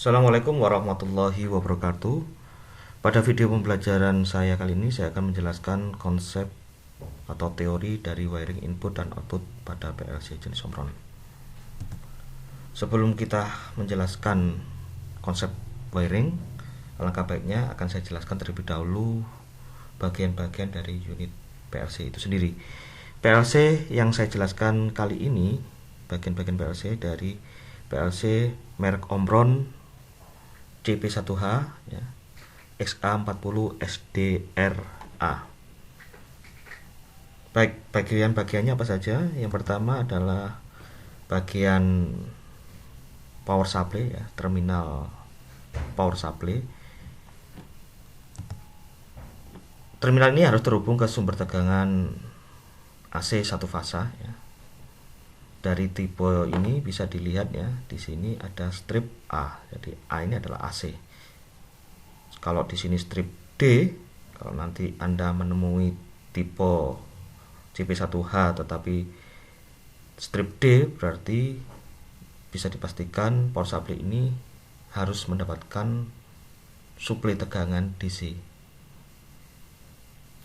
Assalamualaikum warahmatullahi wabarakatuh. Pada video pembelajaran saya kali ini saya akan menjelaskan konsep atau teori dari wiring input dan output pada PLC jenis Omron. Sebelum kita menjelaskan konsep wiring, alangkah baiknya akan saya jelaskan terlebih dahulu bagian-bagian dari unit PLC itu sendiri. PLC yang saya jelaskan kali ini, bagian-bagian PLC dari PLC merek Omron CP1H ya, XA40 SDRA. Baik, bagian-bagiannya apa saja? Yang pertama adalah bagian power supply ya, terminal power supply. Terminal ini harus terhubung ke sumber tegangan AC satu fasa ya. Dari tipe ini bisa dilihat ya, di sini ada strip A. Jadi A ini adalah AC. Kalau di sini strip D, kalau nanti Anda menemui tipe CP1H tetapi strip D, berarti bisa dipastikan power supply ini harus mendapatkan suplai tegangan DC.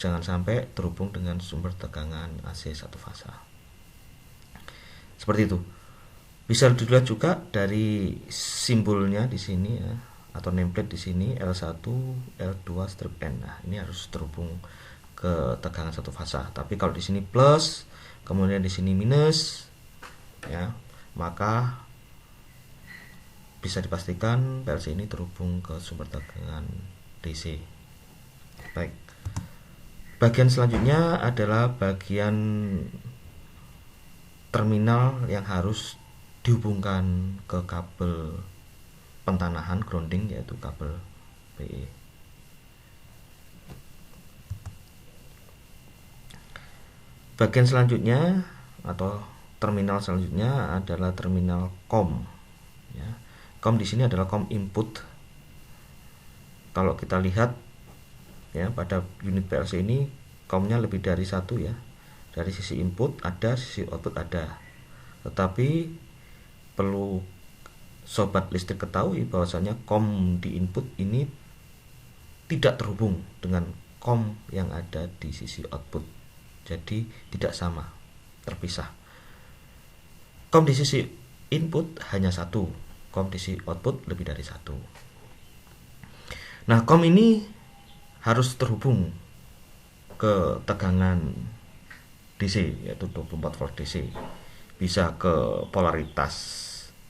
Jangan sampai terhubung dengan sumber tegangan AC satu fasa. Seperti itu. Bisa dilihat juga dari simbolnya di sini ya, atau nameplate di sini L1, L2 strip N. Nah, ini harus terhubung ke tegangan satu fasa. Tapi kalau di sini plus, kemudian di sini minus ya, maka bisa dipastikan PLC ini terhubung ke sumber tegangan DC. Baik. Bagian selanjutnya adalah bagian terminal yang harus dihubungkan ke kabel pentanahan grounding, yaitu kabel PE. Bagian selanjutnya atau terminal selanjutnya adalah terminal COM ya. COM di sini adalah COM input. Kalau kita lihat ya, pada unit PLC ini COM-nya lebih dari satu ya. Dari sisi input ada, sisi output ada. Tetapi perlu sobat listrik ketahui bahwasanya COM di input ini tidak terhubung dengan COM yang ada di sisi output. Jadi tidak sama, terpisah. COM di sisi input hanya satu, COM di sisi output lebih dari satu. Nah, COM ini harus terhubung ke tegangan DC, yaitu 24 volt DC. Bisa ke polaritas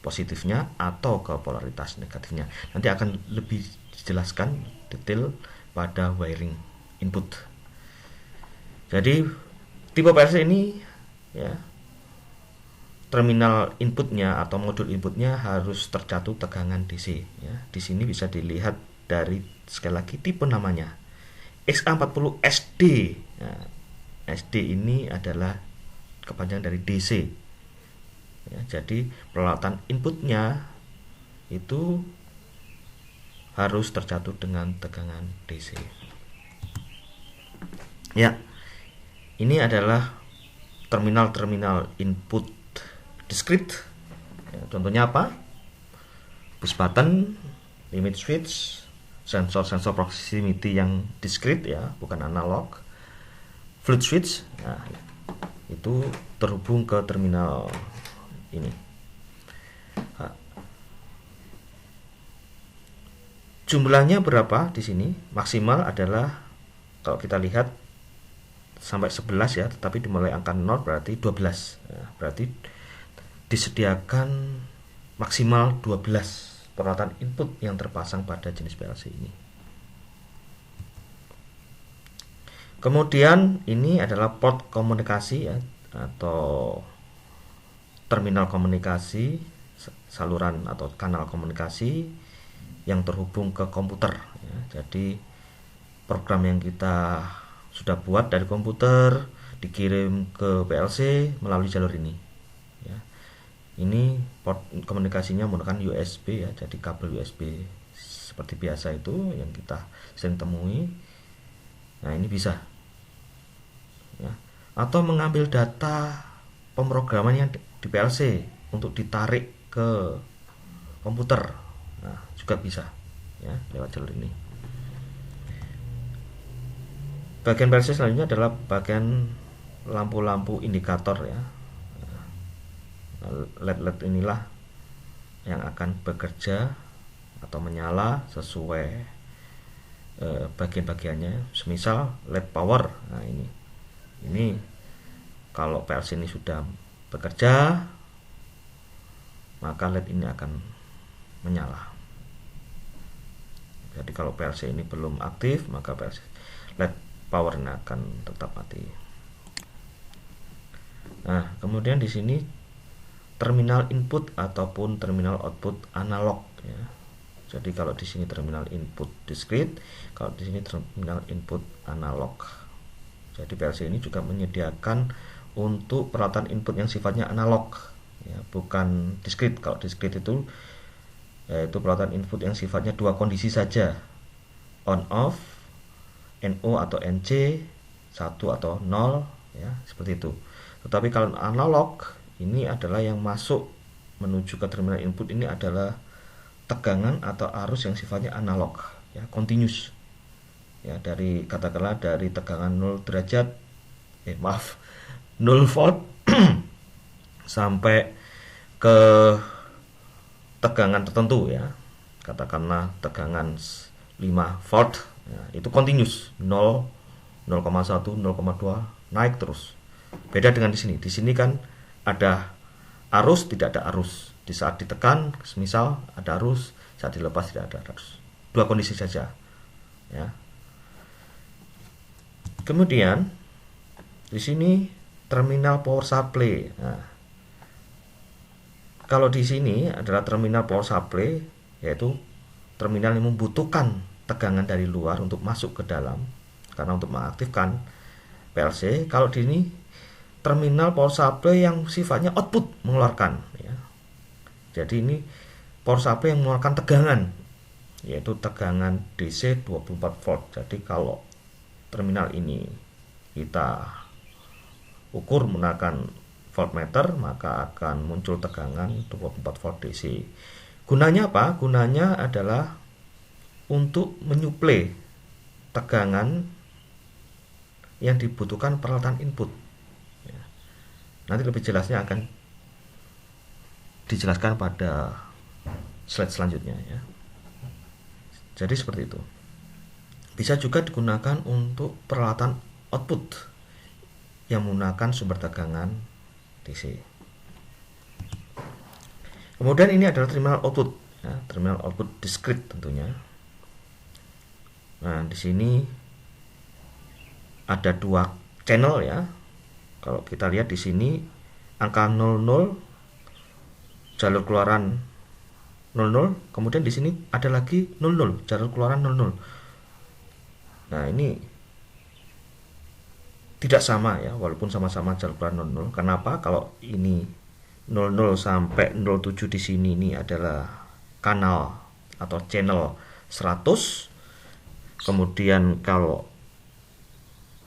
positifnya atau ke polaritas negatifnya. Nanti akan lebih dijelaskan detail pada wiring input. Jadi tipe PLC ini ya, terminal inputnya atau modul inputnya harus tercatu tegangan DC ya. Di sini bisa dilihat dari sekali lagi tipe namanya XA40 SD ya. SD ini adalah kepanjangan dari DC ya, jadi peralatan inputnya itu harus tercatu dengan tegangan DC ya. Ini adalah terminal-terminal input discrete ya, contohnya apa? Push button, limit switch, sensor-sensor proximity yang discrete ya, bukan analog, float switch. Nah, itu terhubung ke terminal ini. Nah, jumlahnya berapa di sini? Maksimal adalah kalau kita lihat sampai 11 ya, tetapi dimulai angka 0 berarti 12. Nah, berarti disediakan maksimal 12 peralatan input yang terpasang pada jenis PLC ini. Kemudian ini adalah port komunikasi ya, atau terminal komunikasi, saluran atau kanal komunikasi yang terhubung ke komputer ya. Jadi program yang kita sudah buat dari komputer dikirim ke PLC melalui jalur ini ya. Ini port komunikasinya menggunakan USB ya, jadi kabel USB seperti biasa itu yang kita sering temui. Nah, ini bisa ya. Atau mengambil data pemrograman yang di PLC untuk ditarik ke komputer. Nah, juga bisa ya lewat jalur ini. Bagian PLC selanjutnya adalah bagian lampu-lampu indikator ya. LED-LED inilah yang akan bekerja atau menyala sesuai bagian-bagiannya. Semisal LED power. Nah, ini kalau PLC ini sudah bekerja, maka LED ini akan menyala. Jadi kalau PLC ini belum aktif, maka PLC LED powernya akan tetap mati. Nah, kemudian di sini terminal input ataupun terminal output analog ya. Jadi kalau di sini terminal input discrete, kalau di sini terminal input analog. Jadi PLC ini juga menyediakan untuk peralatan input yang sifatnya analog ya, bukan discrete. Kalau discrete itu yaitu peralatan input yang sifatnya dua kondisi saja, on off, NO atau NC, 1 atau 0 ya, seperti itu. Tetapi kalau analog ini adalah yang masuk menuju ke terminal input ini adalah tegangan atau arus yang sifatnya analog ya, continuous. Ya, dari katakanlah dari tegangan 0 derajat 0 volt sampai ke tegangan tertentu ya. Katakanlah tegangan 5 volt. Ya, itu continuous 0, 0,1, 0,2 naik terus. Beda dengan di sini. Di sini kan ada arus, tidak ada arus. Di saat ditekan, misal ada arus, saat dilepas tidak ada arus. Dua kondisi saja. Ya. Kemudian di sini terminal power supply. Nah, kalau di sini adalah terminal power supply, yaitu terminal yang membutuhkan tegangan dari luar untuk masuk ke dalam karena untuk mengaktifkan PLC. Kalau di ini terminal power supply yang sifatnya output, mengeluarkan ya. Jadi ini power supply yang mengeluarkan tegangan, yaitu tegangan DC 24 volt. Jadi kalau terminal ini kita ukur menggunakan voltmeter, maka akan muncul tegangan 24 volt DC. Gunanya apa? Gunanya adalah untuk menyuplai tegangan yang dibutuhkan peralatan input ya. Nanti lebih jelasnya akan dijelaskan pada slide selanjutnya ya. Jadi seperti itu. Bisa juga digunakan untuk peralatan output yang menggunakan sumber tegangan DC. Kemudian ini adalah terminal output ya, terminal output discrete tentunya. Nah, di sini ada dua channel ya. Kalau kita lihat di sini angka 00 jalur keluaran 00, kemudian di sini ada lagi 00 jalur keluaran 00. Nah, ini tidak sama ya, walaupun sama-sama jalur keluaran 00. Kenapa? Kalau ini 00 sampai 07 di sini ini adalah kanal atau channel 100. Kemudian kalau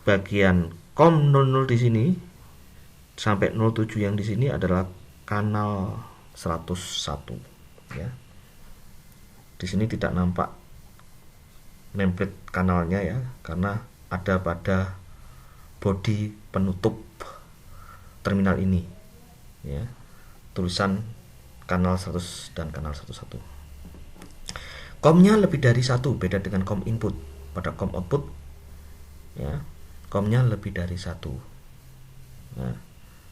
bagian COM 00 di sini sampai 07 yang di sini adalah kanal 101 ya. Di sini tidak nampak nameplate kanalnya ya, karena ada pada bodi penutup terminal ini ya, tulisan kanal 100 dan kanal 11. COM-nya lebih dari 1, beda dengan COM input. Pada COM output ya, COM-nya lebih dari 1. Nah,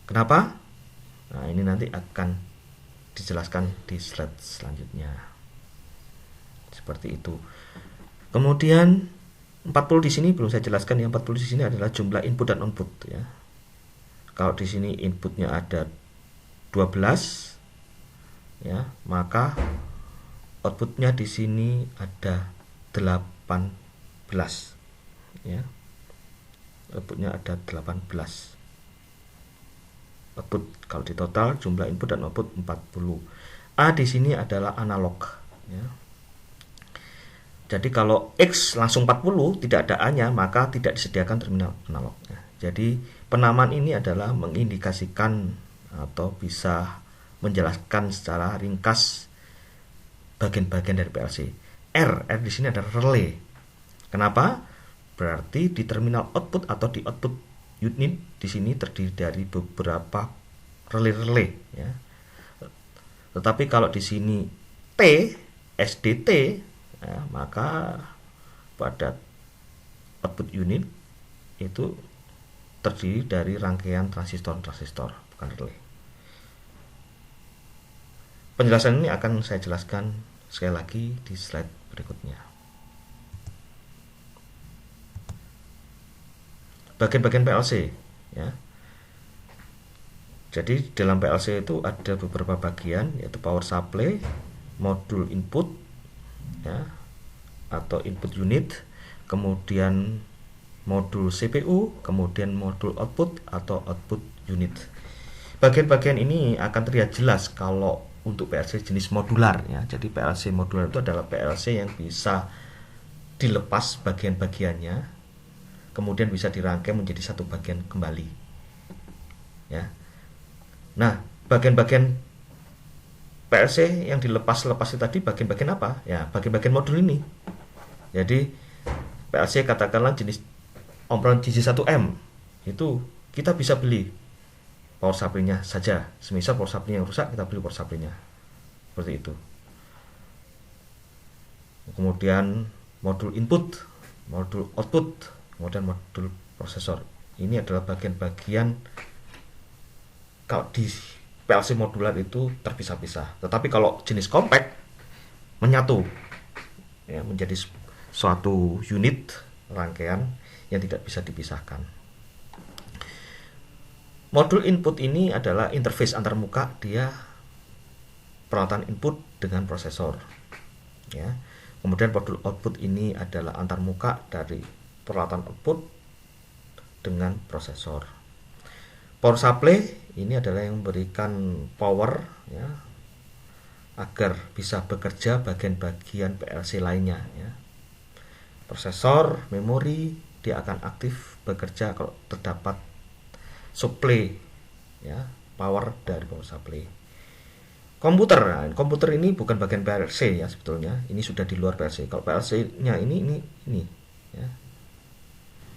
kenapa? Nah, ini nanti akan dijelaskan di slide selanjutnya. Seperti itu. Kemudian 40 di sini belum saya jelaskan. Yang 40 di sini adalah jumlah input dan output ya. Kalau di sini inputnya ada 12 ya, maka outputnya di sini ada 18 ya. Outputnya ada 18 output. Kalau di total jumlah input dan output 40. A di sini adalah analog ya. Jadi kalau X langsung 40 tidak ada A-nya, maka tidak disediakan terminal analog ya. Jadi penamaan ini adalah mengindikasikan atau bisa menjelaskan secara ringkas bagian-bagian dari PLC. R di sini ada relay. Kenapa? Berarti di terminal output atau di output unit di sini terdiri dari beberapa relay-relay ya. Tetapi kalau di sini T, SDT, ya, maka pada output unit itu terdiri dari rangkaian transistor-transistor, bukan relay. Penjelasan ini akan saya jelaskan sekali lagi di slide berikutnya. Bagian-bagian PLC ya. Jadi dalam PLC itu ada beberapa bagian, yaitu power supply, modul input ya, atau input unit, kemudian modul CPU, kemudian modul output atau output unit. Bagian-bagian ini akan terlihat jelas kalau untuk PLC jenis modular ya. Jadi PLC modular itu adalah PLC yang bisa dilepas bagian-bagiannya, kemudian bisa dirangkai menjadi satu bagian kembali ya. Nah, bagian-bagian PLC yang dilepas-lepas tadi bagian-bagian apa? Ya, bagian-bagian modul ini. Jadi PLC katakanlah jenis Omron GJ1M itu kita bisa beli power supply-nya saja. Semisal power supply yang rusak, kita beli power supply-nya. Seperti itu. Kemudian modul input, modul output, kemudian modul prosesor. Ini adalah bagian-bagian kalau di PLC modular itu terpisah-pisah. Tetapi kalau jenis compact menyatu ya, menjadi suatu unit rangkaian yang tidak bisa dipisahkan. Modul input ini adalah interface antarmuka, dia peralatan input dengan prosesor ya. Kemudian modul output ini adalah antarmuka dari peralatan output dengan prosesor. Power supply ini adalah yang memberikan power ya, agar bisa bekerja bagian-bagian PLC lainnya ya. Prosesor, memori, dia akan aktif bekerja kalau terdapat supply ya, power dari power supply. Komputer, nah, komputer ini bukan bagian PLC ya sebetulnya, ini sudah di luar PLC. Kalau PLC-nya ini ya.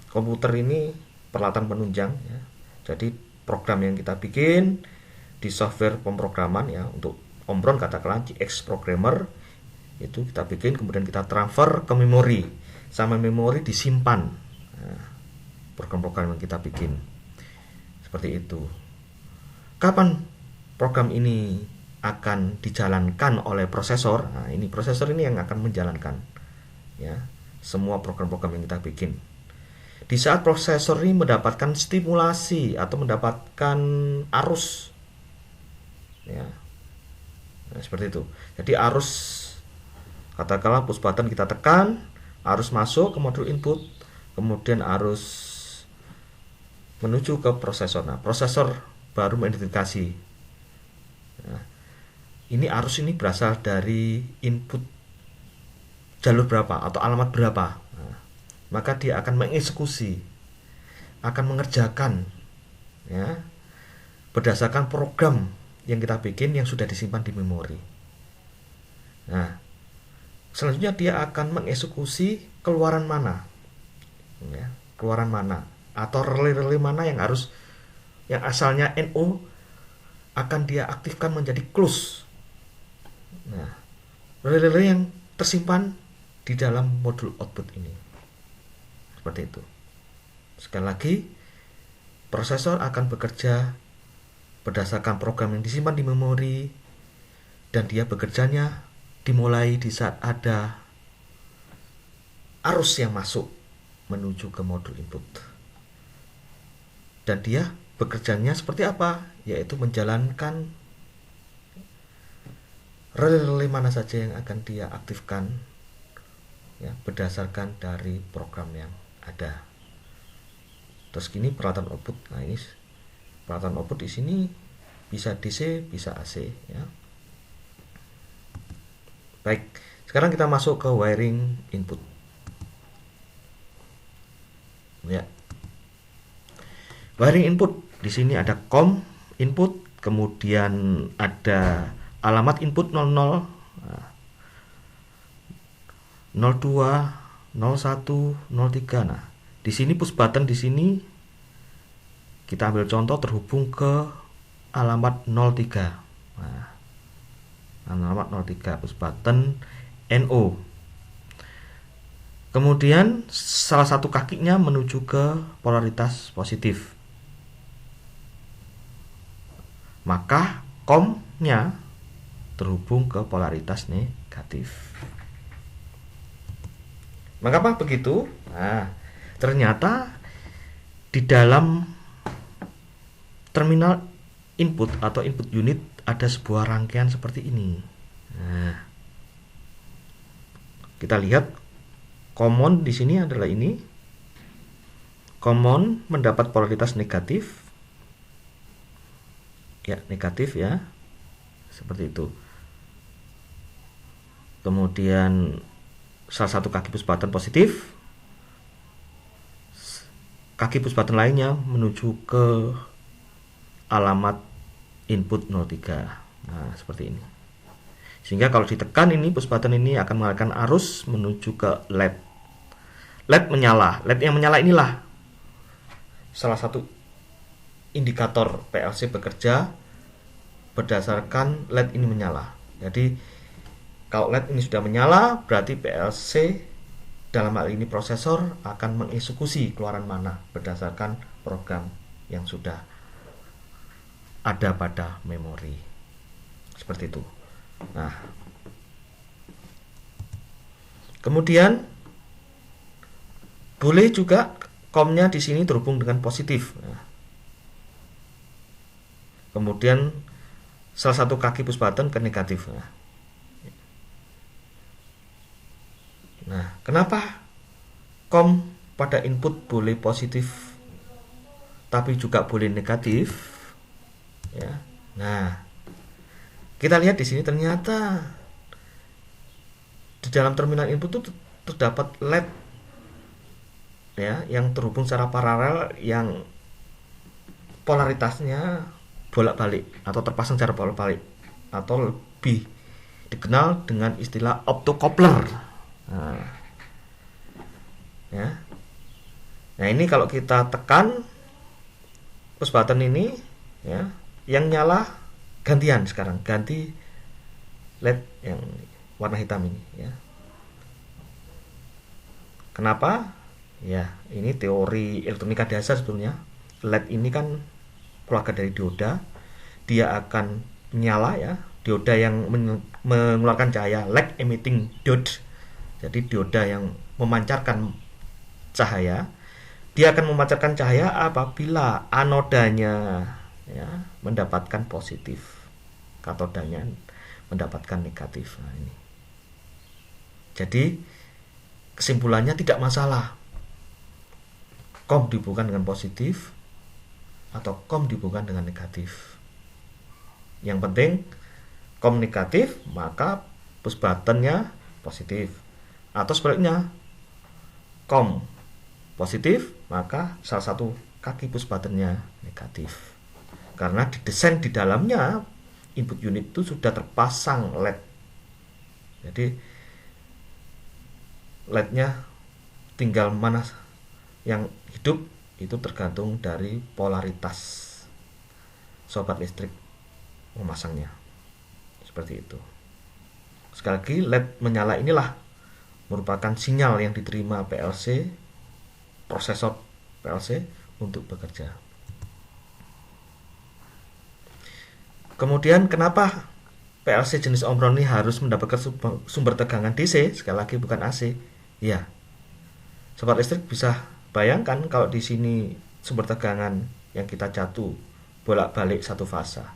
Komputer ini peralatan penunjang ya. Jadi program yang kita bikin di software pemrograman ya, untuk Omron katakanlah GX Programmer itu kita bikin, kemudian kita transfer ke memori, sama memori disimpan program-program yang kita bikin. Seperti itu. Kapan program ini akan dijalankan oleh prosesor? Nah, ini prosesor ini yang akan menjalankan ya semua program-program yang kita bikin. Di saat prosesor ini mendapatkan stimulasi atau mendapatkan arus ya. Nah, seperti itu. Jadi arus, katakanlah push button kita tekan, arus masuk ke modul input, kemudian arus menuju ke prosesor. Nah, prosesor baru mengidentifikasi. Nah, ini arus ini berasal dari input jalur berapa atau alamat berapa. Nah, maka dia akan mengeksekusi, akan mengerjakan ya, berdasarkan program yang kita bikin yang sudah disimpan di memori. Nah, selanjutnya dia akan mengeksekusi keluaran mana ya, keluaran mana atau relay-relay mana yang harus, yang asalnya NO akan dia aktifkan menjadi close. Nah, relay-relay yang tersimpan di dalam modul output ini. Seperti itu. Sekali lagi, prosesor akan bekerja berdasarkan program yang disimpan di memori, dan dia bekerjanya dimulai di saat ada arus yang masuk menuju ke modul input. Dan dia bekerjanya seperti apa? Yaitu menjalankan relay-relay mana saja yang akan dia aktifkan ya, berdasarkan dari program yang ada. Terus gini peralatan output. Nah, ini peralatan output di sini bisa DC, bisa AC ya. Baik, sekarang kita masuk ke wiring input. Ya. Wiring input di sini ada COM input, kemudian ada alamat input 00. Nah, 02, 01, 03. Nah, di sini push button di sini kita ambil contoh terhubung ke alamat 03. Nah, alamat 03 push button NO. Kemudian salah satu kakinya menuju ke polaritas positif. Maka COM-nya terhubung ke polaritas negatif. Mengapa begitu? Nah, ternyata di dalam terminal input atau input unit ada sebuah rangkaian seperti ini. Nah, kita lihat common di sini adalah ini. Common mendapat polaritas negatif. Ya, negatif ya. Seperti itu. Kemudian salah satu kaki push button positif. Kaki push button lainnya menuju ke alamat input 03. Nah, seperti ini. Sehingga kalau ditekan ini push button ini akan mengalihkan arus menuju ke LED. LED menyala. LED yang menyala inilah salah satu indikator PLC bekerja berdasarkan LED ini menyala. Jadi kalau LED ini sudah menyala, berarti PLC dalam hal ini prosesor akan mengeksekusi keluaran mana berdasarkan program yang sudah ada pada memori. Seperti itu. Nah, kemudian boleh juga COM-nya di sini terhubung dengan positif. Nah, kemudian salah satu kaki push button ke negatif. Nah, kenapa COM pada input boleh positif tapi juga boleh negatif? Ya. Nah, kita lihat di sini ternyata di dalam terminal input itu terdapat LED ya yang terhubung secara paralel yang polaritasnya bolak-balik atau terpasang secara bolak-balik atau lebih dikenal dengan istilah optocoupler. Nah, ya. Nah, ini kalau kita tekan push button ini ya, yang nyala gantian sekarang, ganti LED yang warna hitam ini ya. Kenapa? Ya, ini teori elektronika dasar sebetulnya. LED ini kan keluarga dari dioda. Dia akan menyala ya, dioda yang mengeluarkan cahaya, light emitting diode. Jadi dioda yang memancarkan cahaya. Dia akan memancarkan cahaya apabila anodanya ya mendapatkan positif, katodanya mendapatkan negatif. Nah, ini. Jadi kesimpulannya tidak masalah COM dihubungkan dengan positif atau COM dihubungkan dengan negatif. Yang penting COM negatif maka push buttonnya positif, atau sebaliknya COM positif maka salah satu kaki push buttonnya negatif. Karena didesain di dalamnya input unit itu sudah terpasang LED. Jadi LED-nya tinggal mana yang hidup itu tergantung dari polaritas sobat listrik memasangnya. Seperti itu. Sekali lagi, LED menyala inilah merupakan sinyal yang diterima PLC, prosesor PLC untuk bekerja. Kemudian kenapa PLC jenis Omron ini harus mendapatkan sumber tegangan DC, sekali lagi bukan AC? Ya, sobat listrik bisa bayangkan kalau di sini sumber tegangan yang kita jatuh bolak-balik satu fasa,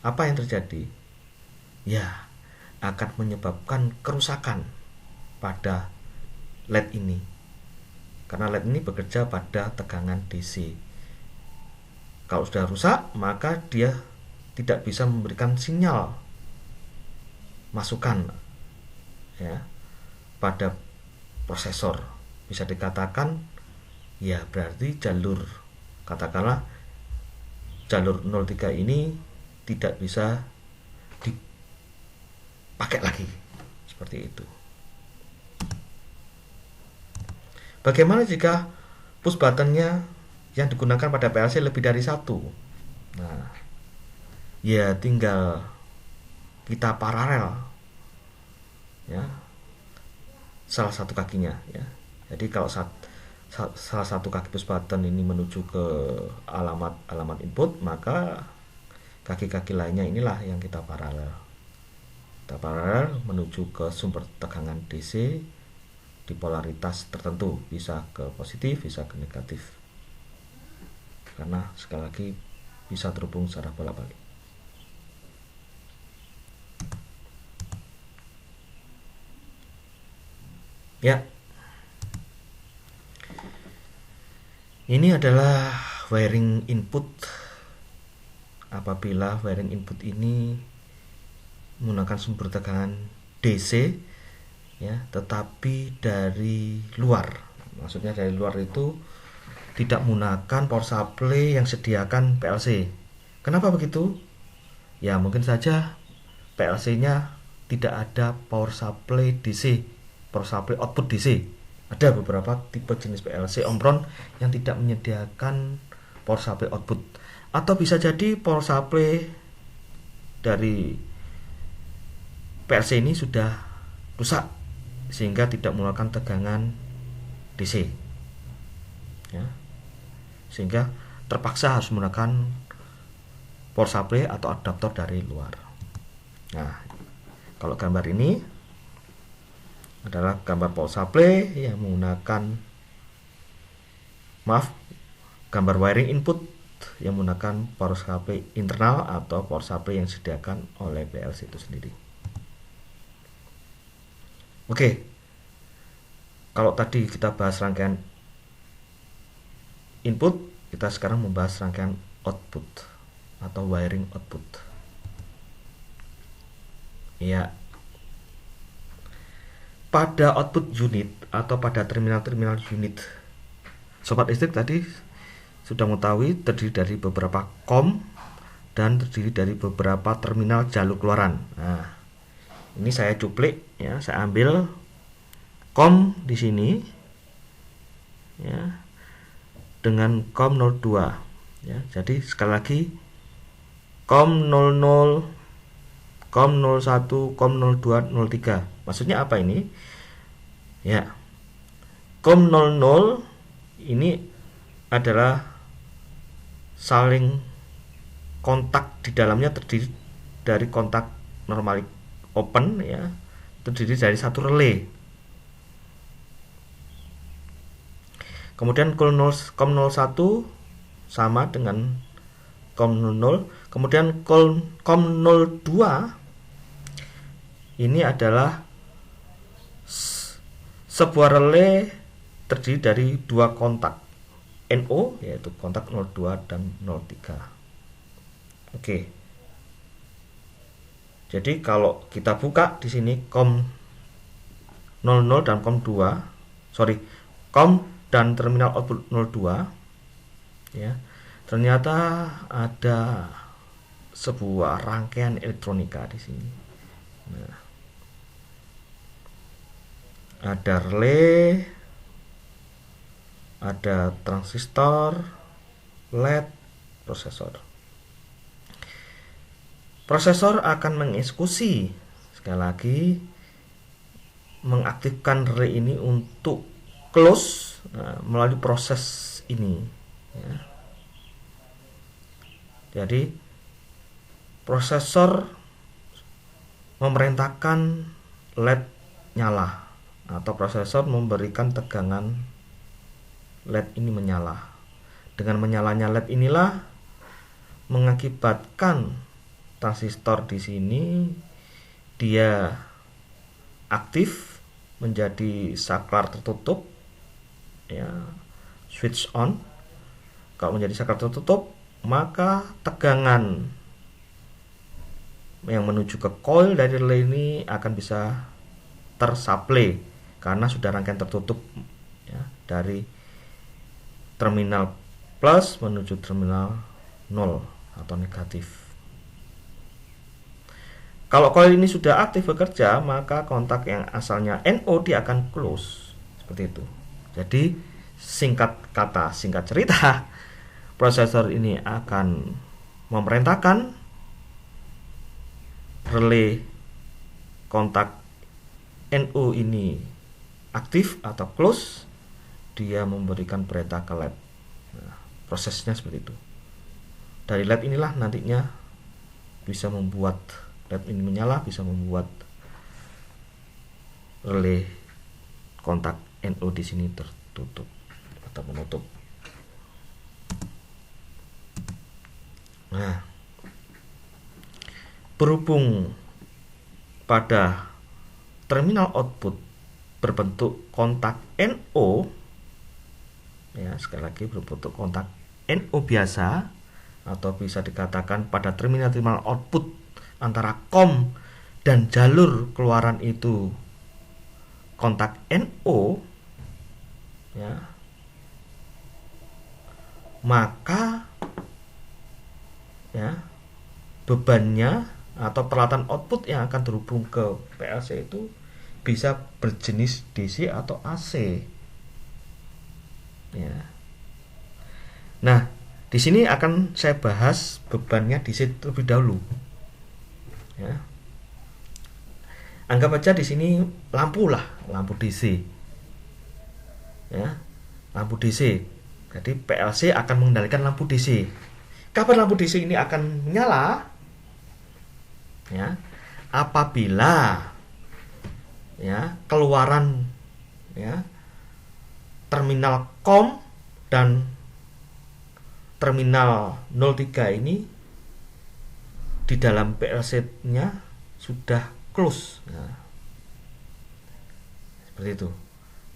apa yang terjadi? Ya, akan menyebabkan kerusakan pada LED ini, karena LED ini bekerja pada tegangan DC. Kalau sudah rusak, maka dia tidak bisa memberikan sinyal masukan ya pada prosesor. Bisa dikatakan ya berarti jalur, katakanlah jalur 03 ini tidak bisa dipakai lagi, seperti itu. Bagaimana jika push buttonnya yang digunakan pada PLC lebih dari satu? Nah, ya tinggal kita paralel ya salah satu kakinya ya. Jadi kalau salah satu kaki push button ini menuju ke alamat input, maka kaki-kaki lainnya inilah yang kita paralel. Kita paralel menuju ke sumber tegangan DC di polaritas tertentu, bisa ke positif, bisa ke negatif. Karena sekali lagi bisa terhubung secara bolak-balik. Ya. Ini adalah wiring input. Apabila wiring input ini menggunakan sumber tegangan DC ya, tetapi dari luar. Maksudnya dari luar itu tidak menggunakan power supply yang sediakan PLC. Kenapa begitu? Ya mungkin saja PLC-nya tidak ada power supply DC, power supply output DC. Ada beberapa tipe jenis PLC Omron yang tidak menyediakan power supply output. Atau bisa jadi power supply dari PLC ini sudah rusak sehingga tidak mengeluarkan tegangan DC. Ya. Sehingga terpaksa harus menggunakan power supply atau adaptor dari luar. Nah, kalau gambar ini adalah gambar power supply yang menggunakan gambar wiring input yang menggunakan power supply internal atau power supply yang disediakan oleh PLC itu sendiri. Oke. Kalau tadi kita bahas rangkaian input, kita sekarang membahas rangkaian output atau wiring output. Ya. Pada output unit atau pada terminal-terminal unit, sobat listrik tadi sudah mengetahui terdiri dari beberapa COM dan terdiri dari beberapa terminal jalur keluaran. Nah, ini saya cuplik ya, saya ambil COM di sini ya dengan COM 02 ya. Jadi sekali lagi COM 00, COM 01, COM 02, 03. Maksudnya apa ini? Ya. COM 00 ini adalah saling kontak, di dalamnya terdiri dari kontak normal open ya, terdiri dari satu relay. Kemudian COM 01 sama dengan COM 00. Kemudian COM 02 ini adalah sebuah relay terdiri dari dua kontak NO, yaitu kontak 02 dan 03. Oke. Jadi kalau kita buka di sini COM 00 dan COM dan terminal output 02 ya, ternyata ada sebuah rangkaian elektronika di sini. Nah, ada relay, ada transistor, LED, prosesor. Prosesor akan mengeksekusi, sekali lagi, mengaktifkan relay ini untuk close melalui proses ini ya. Jadi prosesor memerintahkan LED nyala atau prosesor memberikan tegangan LED ini menyala. Dengan menyalanya LED inilah mengakibatkan transistor di sini dia aktif menjadi saklar tertutup ya, switch on. Kalau menjadi saklar tertutup, maka tegangan yang menuju ke coil dari relay ini akan bisa tersuplai karena sudah rangkaian tertutup ya, dari terminal plus menuju terminal 0 atau negatif. Kalau coil ini sudah aktif bekerja, maka kontak yang asalnya NO dia akan close seperti itu. Jadi singkat kata, singkat cerita, prosesor ini akan memerintahkan relay kontak NO ini aktif atau close, dia memberikan perintah ke LED. Nah, prosesnya seperti itu. Dari LED inilah nantinya bisa membuat LED ini menyala, bisa membuat relay kontak NO di sini tertutup atau menutup. Nah, berhubung pada terminal output berbentuk kontak NO, ya sekali lagi berbentuk kontak NO biasa, atau bisa dikatakan pada terminal-terminal output antara COM dan jalur keluaran itu kontak NO, ya, maka ya bebannya atau peralatan output yang akan terhubung ke PLC itu bisa berjenis DC atau AC. Ya. Nah, di sini akan saya bahas bebannya DC terlebih dahulu. Ya. Anggap aja di sini lampu lah, lampu DC. Ya, lampu DC. Jadi PLC akan mengendalikan lampu DC. Kapan lampu DC ini akan menyala? Ya, apabila ya keluaran ya terminal COM dan terminal 03 ini di dalam PLC-nya sudah close. Nah, seperti itu.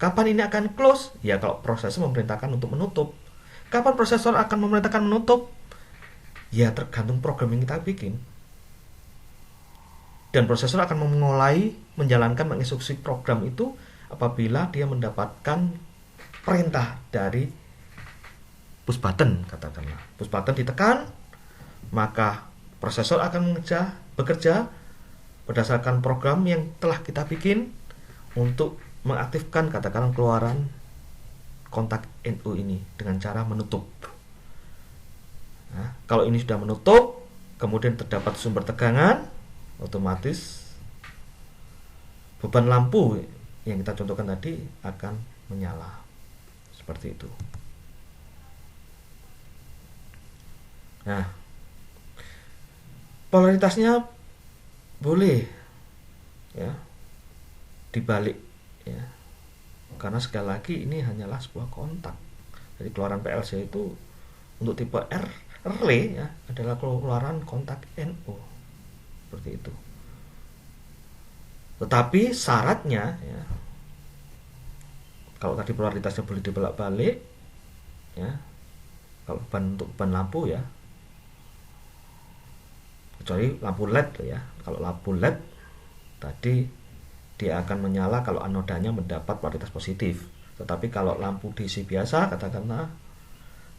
Kapan ini akan close? Ya kalau prosesor memerintahkan untuk menutup. Kapan prosesor akan memerintahkan menutup? Ya tergantung program yang kita bikin. Dan prosesor akan memulai menjalankan mengeksekusi program itu apabila dia mendapatkan perintah dari push button, katakanlah. Push button ditekan, maka prosesor akan bekerja berdasarkan program yang telah kita bikin untuk mengaktifkan katakanlah keluaran kontak NO ini dengan cara menutup. Nah, kalau ini sudah menutup, kemudian terdapat sumber tegangan, otomatis beban lampu yang kita contohkan tadi akan menyala seperti itu. Nah, polaritasnya boleh ya dibalik ya, karena sekali lagi ini hanyalah sebuah kontak. Jadi keluaran PLC itu untuk tipe R relay ya adalah keluaran kontak NO seperti itu. Tetapi syaratnya ya, kalau tadi polaritasnya boleh dibolak-balik ya, kalau untuk beban lampu ya, kecuali lampu LED ya. Kalau lampu LED tadi dia akan menyala kalau anodanya mendapat polaritas positif. Tetapi kalau lampu DC biasa katakanlah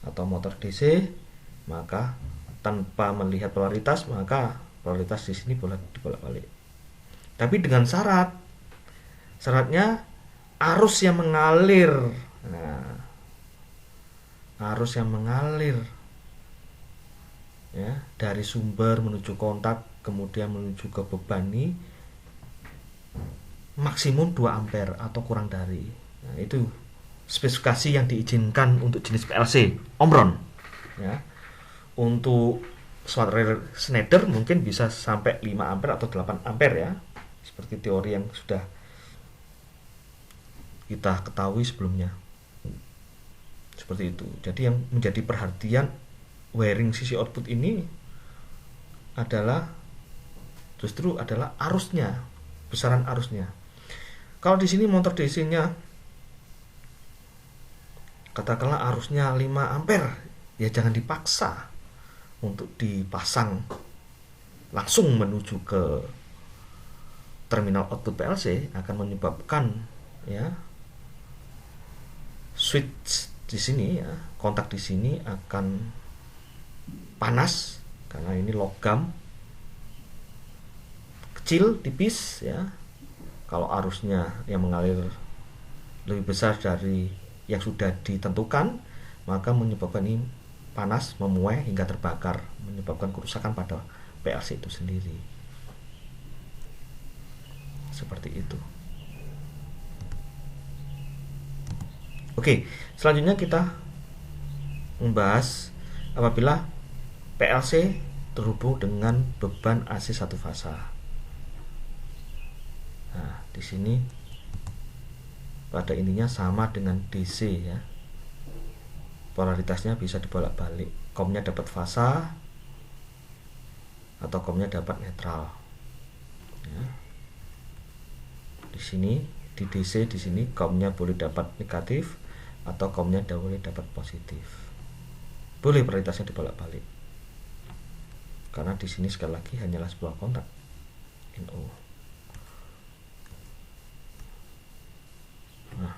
atau motor DC, maka tanpa melihat polaritas, maka polaritas di sini boleh dibolak-balik. Tapi dengan syaratnya arus yang mengalir. Nah, arus yang mengalir ya dari sumber menuju kontak kemudian menuju ke beban ini maksimum 2 ampere atau kurang dari. Nah, itu spesifikasi yang diizinkan untuk jenis PLC Omron ya. Untuk Smart Relay Schneider mungkin bisa sampai 5 ampere atau 8 ampere ya, seperti teori yang sudah kita ketahui sebelumnya. Seperti itu. Jadi yang menjadi perhatian wiring sisi output ini justru adalah arusnya, besaran arusnya. Kalau di sini motor DC-nya katakanlah arusnya 5 ampere, ya jangan dipaksa untuk dipasang langsung menuju ke terminal output PLC, akan menyebabkan ya switch di sini ya, kontak di sini akan panas karena ini logam kecil tipis ya. Kalau arusnya yang mengalir lebih besar dari yang sudah ditentukan, maka menyebabkan ini panas, memuai hingga terbakar, menyebabkan kerusakan pada PLC itu sendiri. Seperti itu. Oke, selanjutnya kita membahas apabila PLC terhubung dengan beban AC satu fasa. Nah, di sini pada intinya sama dengan DC ya. Polaritasnya bisa dibolak-balik. Komnya dapat fasa atau komnya dapat netral. Ya. Di sini di DC di sini komnya boleh dapat negatif atau komnya boleh dapat positif. Boleh polaritasnya dibolak-balik. Karena di sini sekali lagi hanyalah sebuah kontak NO. Nah,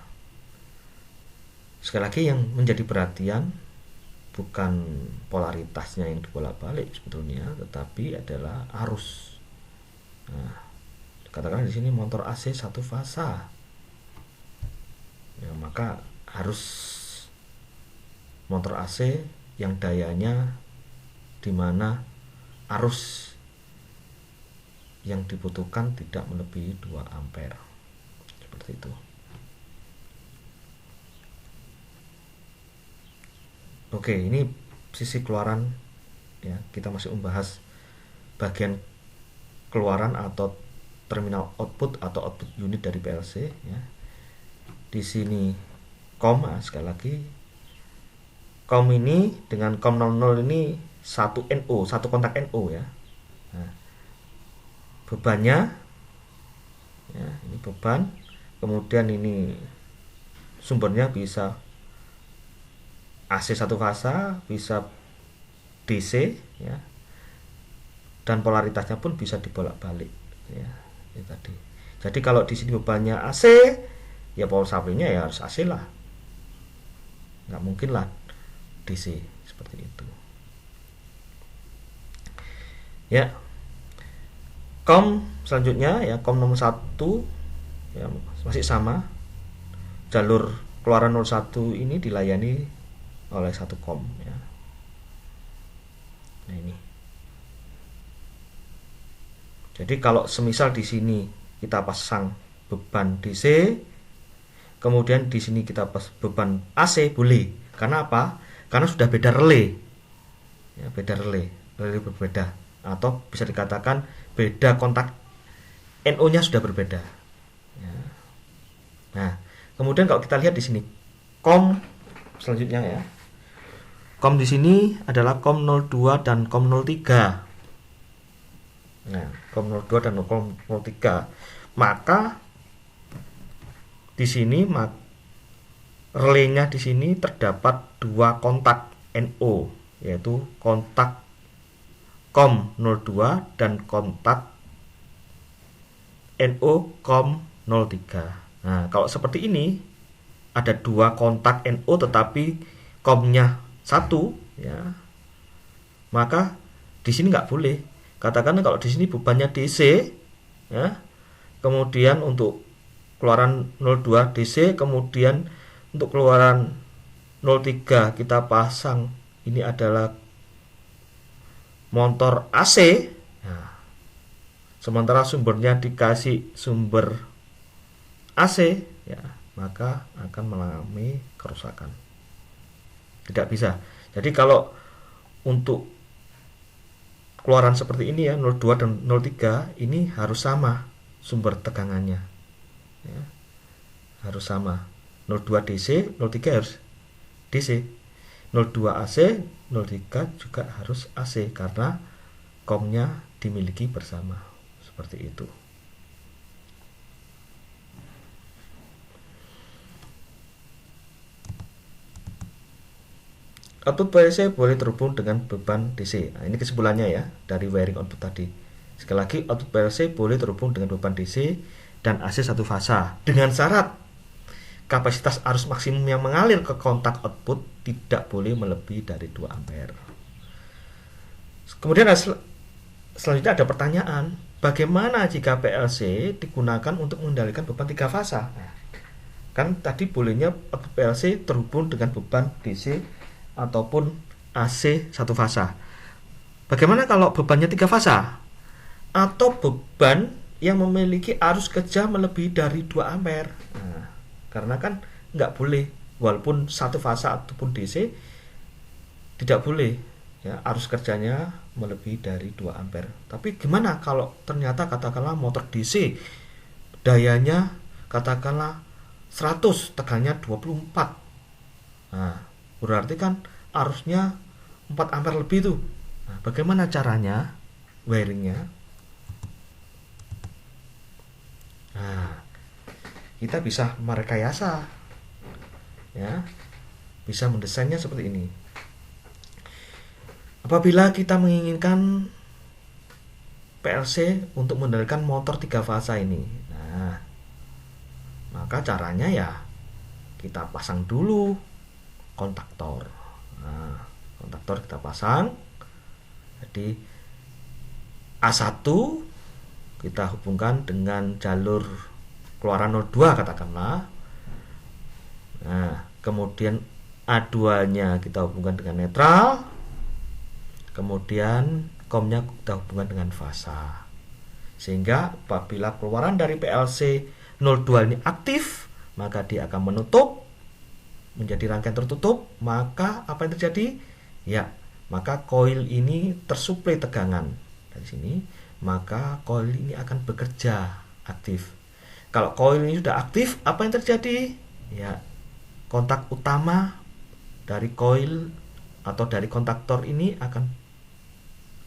sekali lagi yang menjadi perhatian bukan polaritasnya yang dibolak-balik sebetulnya, tetapi adalah arus. Nah, katakan di sini motor AC satu fasa, ya, maka harus motor AC yang dayanya di mana arus yang dibutuhkan tidak melebihi 2 ampere. Seperti itu. Oke, ini sisi keluaran ya. Kita masih membahas bagian keluaran atau terminal output atau output unit dari PLC ya. Di sini COM, sekali lagi COM ini dengan COM 00 ini satu NO, satu kontak NO ya. Nah, bebannya ya, ini beban, kemudian ini sumbernya bisa AC satu fasa, bisa DC ya, dan polaritasnya pun bisa dibolak-balik ya, ini tadi. Jadi kalau di sini bebannya AC, ya power supply-nya ya harus AC lah, nggak mungkin lah DC, seperti itu ya. COM selanjutnya ya, COM nomor 1 ya, masih sama, jalur keluaran 01 ini dilayani oleh satu COM ya. Nah ini. Jadi kalau semisal di sini kita pasang beban DC, kemudian di sini kita pas beban AC, boleh. Karena apa? Karena sudah beda relay. Ya, beda relay berbeda, atau bisa dikatakan beda kontak NO-nya sudah berbeda. Ya. Nah, kemudian kalau kita lihat di sini COM selanjutnya ya. COM di sini adalah COM 02 dan COM 03. Nah, COM 02 dan COM 03. Maka di sini relaynya di sini terdapat 2 kontak NO, yaitu kontak COM 02 dan kontak NO COM 03. Nah, kalau seperti ini ada 2 kontak NO tetapi COM-nya 1 ya, maka di sini nggak boleh. Katakan kalau di sini bebannya DC ya, kemudian untuk keluaran 02 DC, kemudian untuk keluaran 03 kita pasang ini adalah motor AC. Nah, sementara sumbernya dikasih sumber AC ya, maka akan mengalami kerusakan. Tidak bisa. Jadi kalau untuk keluaran seperti ini ya, 02 dan 03 ini harus sama sumber tegangannya ya, harus sama. 02 DC, 03 harus DC, 02 AC, 03 juga harus AC karena COM-nya dimiliki bersama. Seperti itu. Output PLC boleh terhubung dengan beban DC. Nah, ini kesimpulannya ya dari wiring output tadi. Sekali lagi, output PLC boleh terhubung dengan beban DC dan AC satu fasa dengan syarat kapasitas arus maksimum yang mengalir ke kontak output tidak boleh melebihi dari 2 ampere. Kemudian selanjutnya ada pertanyaan, bagaimana jika PLC digunakan untuk mengendalikan beban 3 fasa? Nah, Kan tadi bolehnya PLC terhubung dengan beban DC ataupun AC satu fasa. Bagaimana kalau bebannya 3 fasa? Atau beban yang memiliki arus kerja melebihi dari 2 ampere. Nah, karena kan nggak boleh, walaupun satu fasa ataupun DC tidak boleh ya arus kerjanya melebihi dari 2 ampere. Tapi gimana kalau ternyata katakanlah motor DC dayanya katakanlah 100, tegangannya 24. Nah, berarti kan arusnya 4 ampere lebih tuh. Nah, bagaimana caranya wiringnya? Nah, kita bisa merekayasa ya, bisa mendesainnya seperti ini. Apabila kita menginginkan PLC untuk mengendalikan motor 3 fasa ini, nah, maka caranya ya kita pasang dulu kontaktor. Nah, kontaktor kita pasang. Jadi A1 kita hubungkan dengan jalur keluaran 02 katakanlah. Nah, kemudian A2-nya kita hubungkan dengan netral. Kemudian COM-nya kita hubungkan dengan fasa. Sehingga apabila keluaran dari PLC 02 ini aktif, maka dia akan menutup menjadi rangkaian tertutup. Maka apa yang terjadi? Ya, maka coil ini tersuplai tegangan dari sini, maka coil ini akan bekerja aktif. Kalau coil ini sudah aktif, apa yang terjadi? Ya, kontak utama dari coil atau dari kontaktor ini akan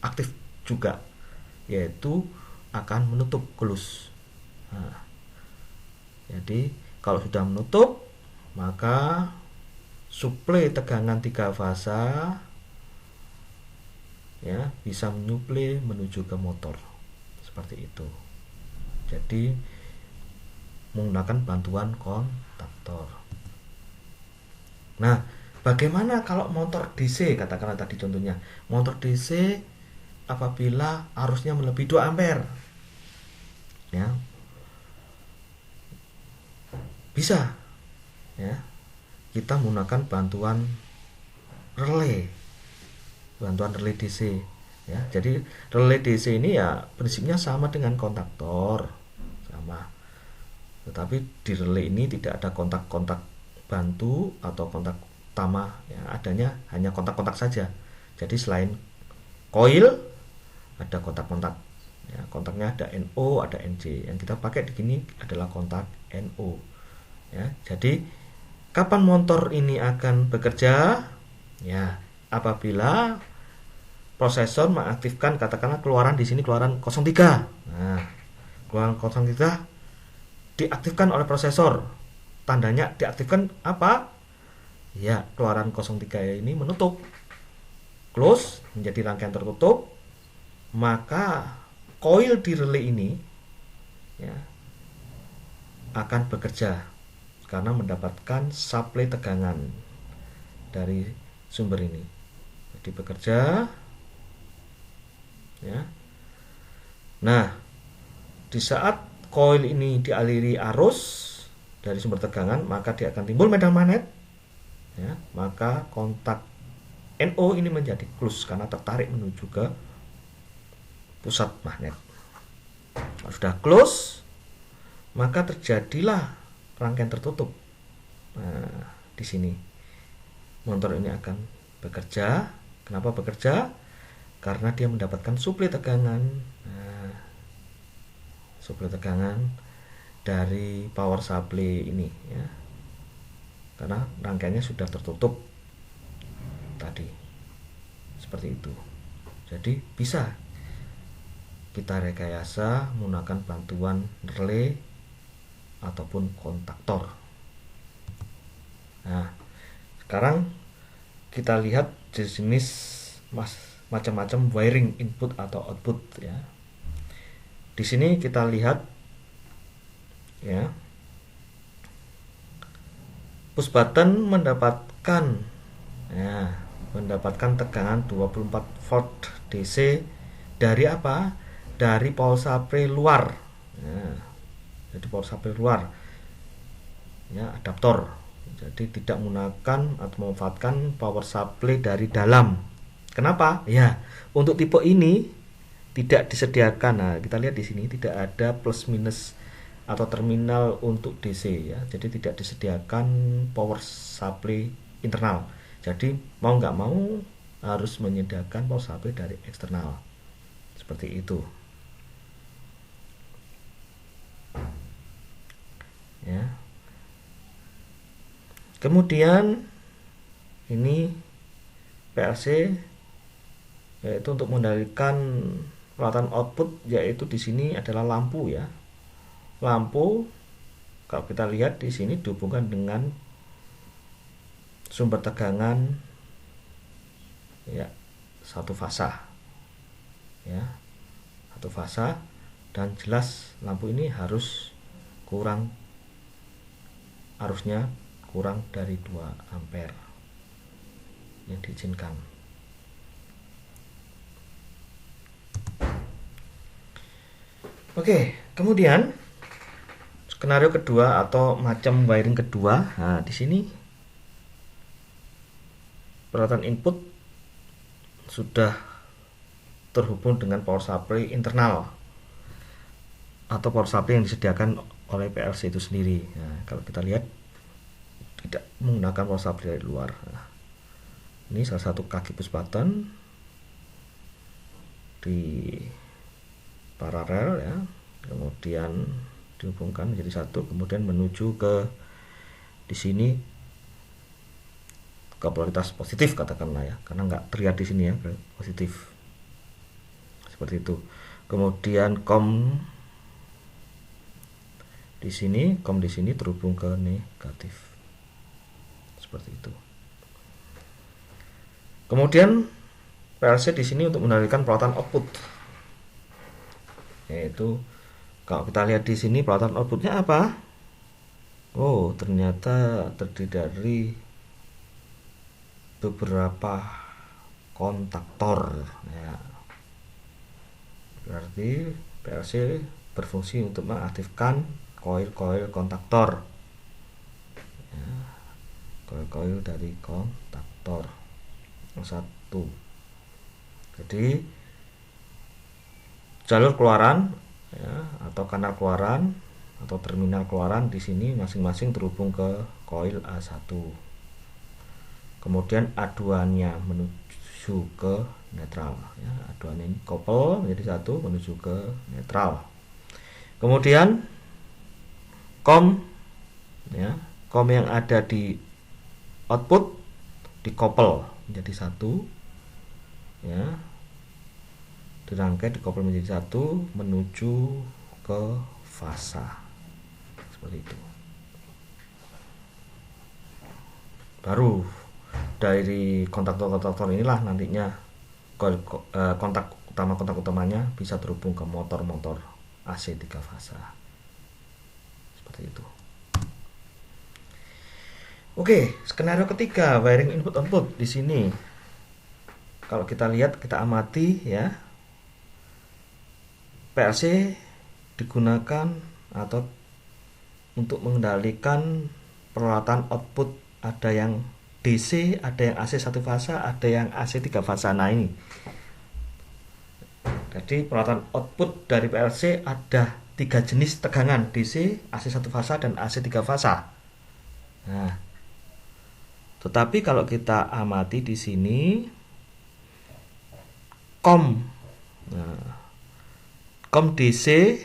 aktif juga, yaitu akan menutup close. Nah, jadi kalau sudah menutup, maka suplai tegangan 3 fasa ya bisa menyuplai menuju ke motor seperti itu. Jadi menggunakan bantuan kontaktor. Nah, bagaimana kalau motor DC? Katakanlah tadi contohnya motor DC apabila arusnya melebihi 2 ampere ya, bisa ya kita menggunakan bantuan relay DC ya. Jadi relay DC ini ya prinsipnya sama dengan kontaktor, sama, tetapi di relay ini tidak ada kontak-kontak bantu atau kontak utama ya, adanya hanya kontak-kontak saja. Jadi selain coil ada kontak-kontak ya, kontaknya ada NO, ada NC. Yang kita pakai di sini adalah kontak NO ya. Jadi kapan motor ini akan bekerja? Ya, apabila prosesor mengaktifkan katakanlah keluaran di sini keluaran 03. Nah, keluaran 03 diaktifkan oleh prosesor. Tandanya diaktifkan apa? Ya, keluaran 03 ini menutup. Close menjadi rangkaian tertutup. Maka coil di relay ini ya akan bekerja karena mendapatkan suplai tegangan dari sumber ini. Jadi bekerja ya. Nah, di saat coil ini dialiri arus dari sumber tegangan, maka dia akan timbul medan magnet ya, maka kontak NO ini menjadi close karena tertarik menuju ke pusat magnet. Kalau sudah close, maka terjadilah rangkaian tertutup. Nah, di sini motor ini akan bekerja. Kenapa bekerja? Karena dia mendapatkan suplai tegangan. Nah, suplai tegangan dari power supply ini ya. Karena rangkaiannya sudah tertutup tadi. Seperti itu. Jadi bisa kita rekayasa menggunakan bantuan relay ataupun kontaktor. Nah, sekarang kita lihat jenis macam-macam wiring input atau output ya. Di sini kita lihat ya, push button mendapatkan tegangan 24 volt DC dari apa? Dari power supply luar. Nah, jadi power supply luar. ya, adaptor. Jadi tidak menggunakan atau memanfaatkan power supply dari dalam. Kenapa? Ya, untuk tipe ini tidak disediakan. Nah, kita lihat di sini tidak ada plus minus atau terminal untuk DC ya. Jadi tidak disediakan power supply internal. Jadi mau nggak mau harus menyediakan power supply dari eksternal. Seperti itu. Ya. Kemudian ini PLC yaitu untuk mengendalikan peralatan output, yaitu di sini adalah lampu ya. Lampu kalau kita lihat di sini dihubungkan dengan sumber tegangan ya, satu fasa. Ya. Satu fasa, dan jelas lampu ini harusnya kurang dari 2 ampere yang diizinkan. Oke, kemudian skenario kedua atau macam wiring kedua. Nah, di sini peralatan input sudah terhubung dengan power supply internal atau power supply yang disediakan oleh PLC itu sendiri. Nah, kalau kita lihat tidak menggunakan power supply dari luar. Nah, ini salah satu kaki push button di paralel ya, kemudian dihubungkan menjadi satu, kemudian menuju ke di sini ke polaritas positif katakanlah ya, karena nggak terlihat di sini ya, positif seperti itu. Kemudian COM di sini terhubung ke negatif seperti itu. Kemudian PLC di sini untuk mengendalikan peralatan output, yaitu kalau kita lihat di sini peralatan outputnya apa? Oh, ternyata terdiri dari beberapa kontaktor ya. Berarti PLC berfungsi untuk mengaktifkan koil-koil kontaktor ya, koil-koil dari kontaktor yang satu. Jadi jalur keluaran ya, atau kanal keluaran atau terminal keluaran di sini masing-masing terhubung ke koil A1. Kemudian aduannya menuju ke netral ya, aduan ini couple menjadi satu menuju ke netral. Kemudian COM ya, COM yang ada di output dikopel menjadi satu ya, dirangkai dikopel menjadi satu menuju ke fasa seperti itu. Baru dari kontaktor-kontaktor inilah nantinya kontak utamanya bisa terhubung ke motor-motor AC 3 fasa seperti itu. Oke, skenario ketiga wiring input output di sini. Kalau kita lihat, kita amati ya, PLC digunakan atau untuk mengendalikan peralatan output, ada yang DC, ada yang AC 1 fasa, ada yang AC 3 fasa. Nah ini, jadi peralatan output dari PLC ada 3 jenis tegangan, DC, AC 1 fasa, dan AC 3 fasa. Nah, tetapi kalau kita amati di sini COM, nah, COM DC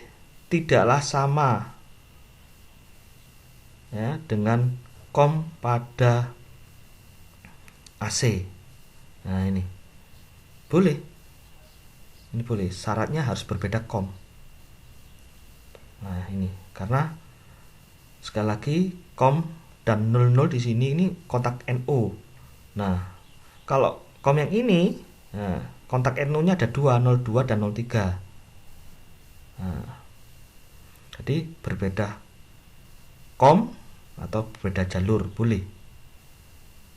tidaklah sama ya dengan COM pada AC. Nah ini boleh, syaratnya harus berbeda COM. Nah ini karena sekali lagi COM dan 00 di sini ini kontak NO. Nah kalau COM yang ini, nah, kontak NO nya ada 2, 02 dan 03. Nah, jadi berbeda COM atau berbeda jalur boleh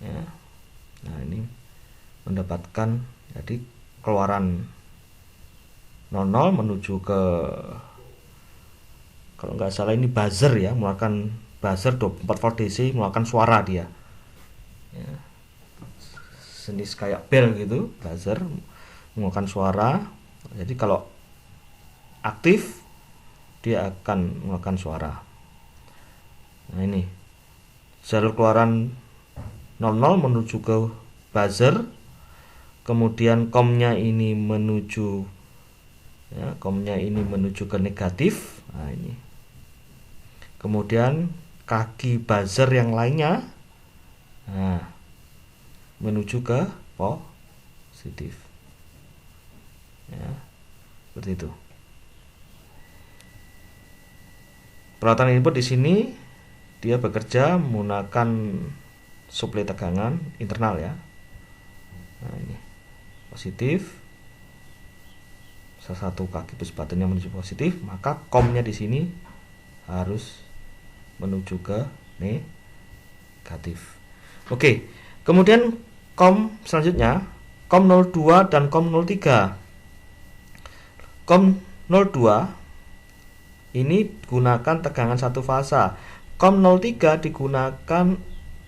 ya. Nah ini mendapatkan jadi keluaran 00 menuju ke, kalau nggak salah ini buzzer ya, mengeluarkan buzzer 24 volt DC mengeluarkan suara dia. Ya. Jenis kayak bell gitu, buzzer mengeluarkan suara. Jadi kalau aktif dia akan mengeluarkan suara. Nah ini jalur keluaran 00 menuju ke buzzer, kemudian komnya ini menuju ke negatif. Nah ini kemudian kaki buzzer yang lainnya menuju ke positif. Ya, seperti itu. Peralatan input di sini dia bekerja menggunakan suplai tegangan internal ya. Nah ini positif, salah satu kaki bus baterainya menuju positif, maka komnya di sini harus menuju ke negatif. Oke, kemudian kom selanjutnya kom 02 dan kom 03. Kom 02 ini gunakan tegangan satu fasa. Kom 03 digunakan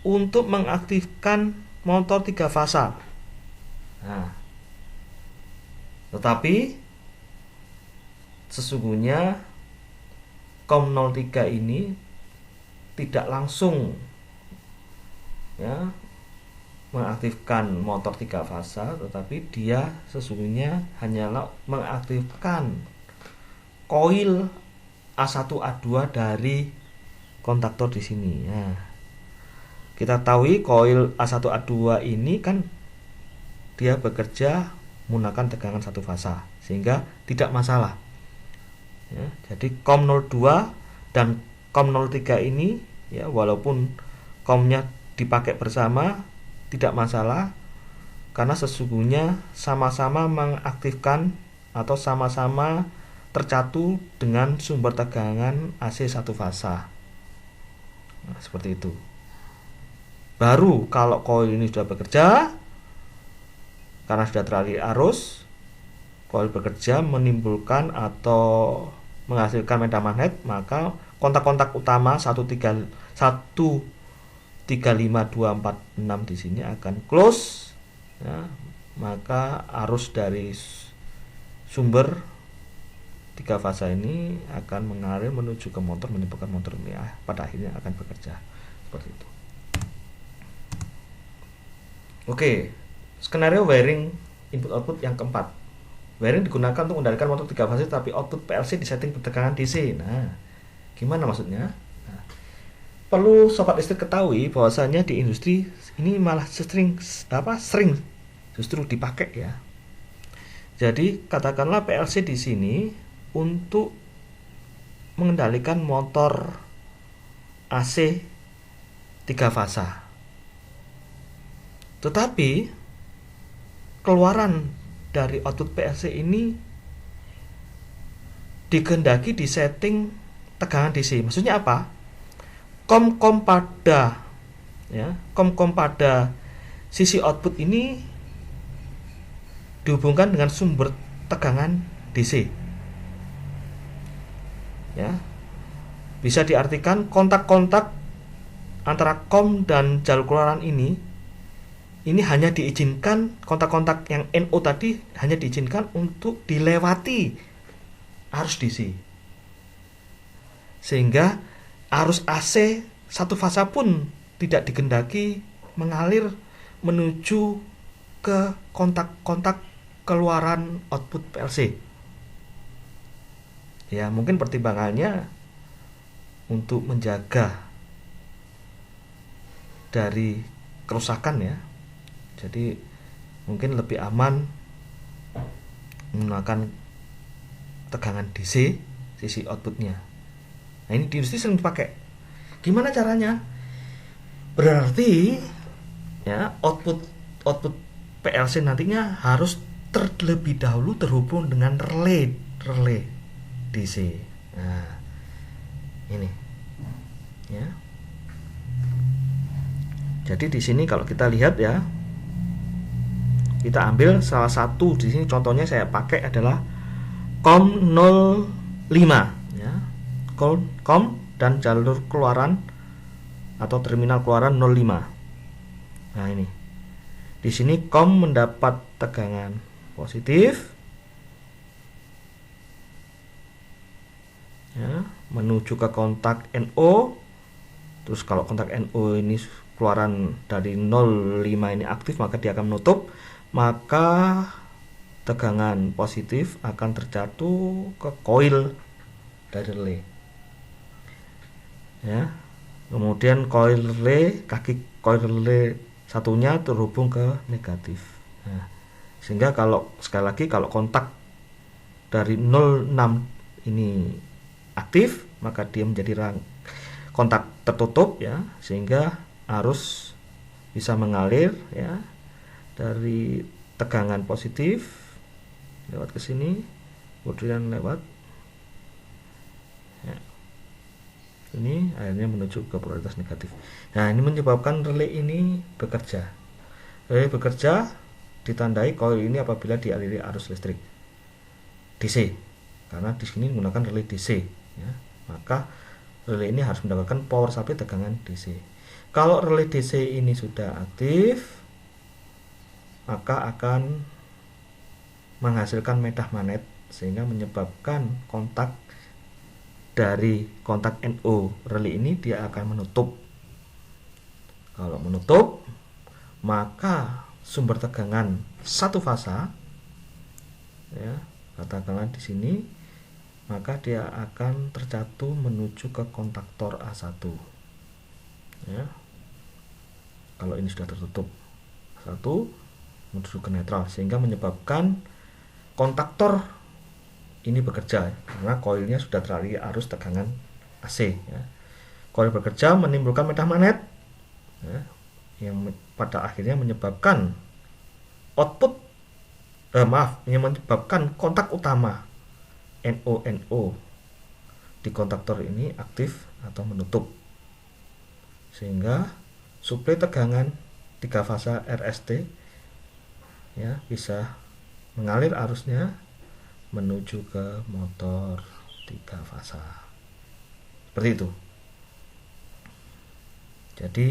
untuk mengaktifkan motor 3 fasa. Nah, tetapi sesungguhnya kom 03 ini tidak langsung mengaktifkan motor 3 fasa, tetapi dia sesungguhnya hanyalah mengaktifkan koil A1 A2 dari kontaktor di sini. Nah, kita tahu koil A1 A2 ini kan dia bekerja menggunakan tegangan satu fasa sehingga tidak masalah. Ya, jadi kom 02 dan kom 03 ini ya walaupun komnya dipakai bersama tidak masalah karena sesungguhnya sama-sama mengaktifkan atau sama-sama tercatu dengan sumber tegangan AC satu fasa. Nah, seperti itu. Baru kalau koil ini sudah bekerja karena sudah teraliri arus, koil bekerja menimbulkan atau menghasilkan medan magnet, maka kontak-kontak utama 135246 di sini akan close ya, maka arus dari sumber 3 fasa ini akan mengalir menuju ke motor, menyebabkan motor ini pada akhirnya akan bekerja seperti itu. Oke, skenario wiring input output yang keempat. Wiring digunakan untuk mengendalikan motor 3 fasa tapi output PLC disetting bertegangan DC. Nah, gimana maksudnya? Nah, perlu sobat listrik ketahui bahwasanya di industri ini malah sering justru dipakai ya. Jadi katakanlah PLC di sini untuk mengendalikan motor AC 3 fasa. Tetapi keluaran dari output PLC ini dikehendaki di setting tegangan DC. Maksudnya apa? Kom-kom pada sisi output ini dihubungkan dengan sumber tegangan DC. Ya. Bisa diartikan kontak-kontak antara kom dan jalur keluaran ini hanya diizinkan, kontak-kontak yang NO tadi hanya diizinkan untuk dilewati arus DC. Sehingga arus AC satu fasa pun tidak dikehendaki mengalir menuju ke kontak-kontak keluaran output PLC. Ya, mungkin pertimbangannya untuk menjaga dari kerusakan ya. Jadi mungkin lebih aman menggunakan tegangan DC sisi outputnya. Nah, ini di industri sering dipakai. Gimana caranya? Berarti ya output PLC nantinya harus terlebih dahulu terhubung dengan relay DC. Nah, ini ya. Jadi di sini kalau kita lihat ya, kita ambil salah satu di sini contohnya saya pakai adalah COM 05 ya. COM dan jalur keluaran atau terminal keluaran 0,5. Nah, ini. Di sini COM mendapat tegangan positif ya, menuju ke kontak NO. Terus kalau kontak NO ini keluaran dari 0,5 ini aktif, maka dia akan menutup, maka tegangan positif akan terjatuh ke koil dari relay ya. Kemudian koil relay, kaki koil relay satunya terhubung ke negatif. Nah, sehingga kalau sekali lagi kalau kontak dari 0,6 ini aktif, maka dia menjadi kontak tertutup ya, sehingga arus bisa mengalir ya dari tegangan positif lewat ke sini, kemudian lewat ya, ini akhirnya menuju ke polaritas negatif. Nah, ini menyebabkan relay ini bekerja. Relay bekerja ditandai koil ini apabila dialiri arus listrik DC, karena di sini menggunakan relay DC ya, maka relay ini harus mendapatkan power supply tegangan DC. Kalau relay DC ini sudah aktif, maka akan menghasilkan medah magnet sehingga menyebabkan kontak dari kontak NO relay ini dia akan menutup. Kalau menutup, maka sumber tegangan satu fasa ya, katakanlah di sini, maka dia akan terjatuh menuju ke kontaktor A1 ya. Kalau ini sudah tertutup A1 menuju ke netral, sehingga menyebabkan kontaktor ini bekerja karena koilnya sudah teraliri arus tegangan AC ya. Koil bekerja menimbulkan medah magnet ya, yang pada akhirnya menyebabkan menyebabkan kontak utama NO di kontaktor ini aktif atau menutup, sehingga suplai tegangan 3 fasa RST ya bisa mengalir arusnya menuju ke motor 3 fasa. Seperti itu. Jadi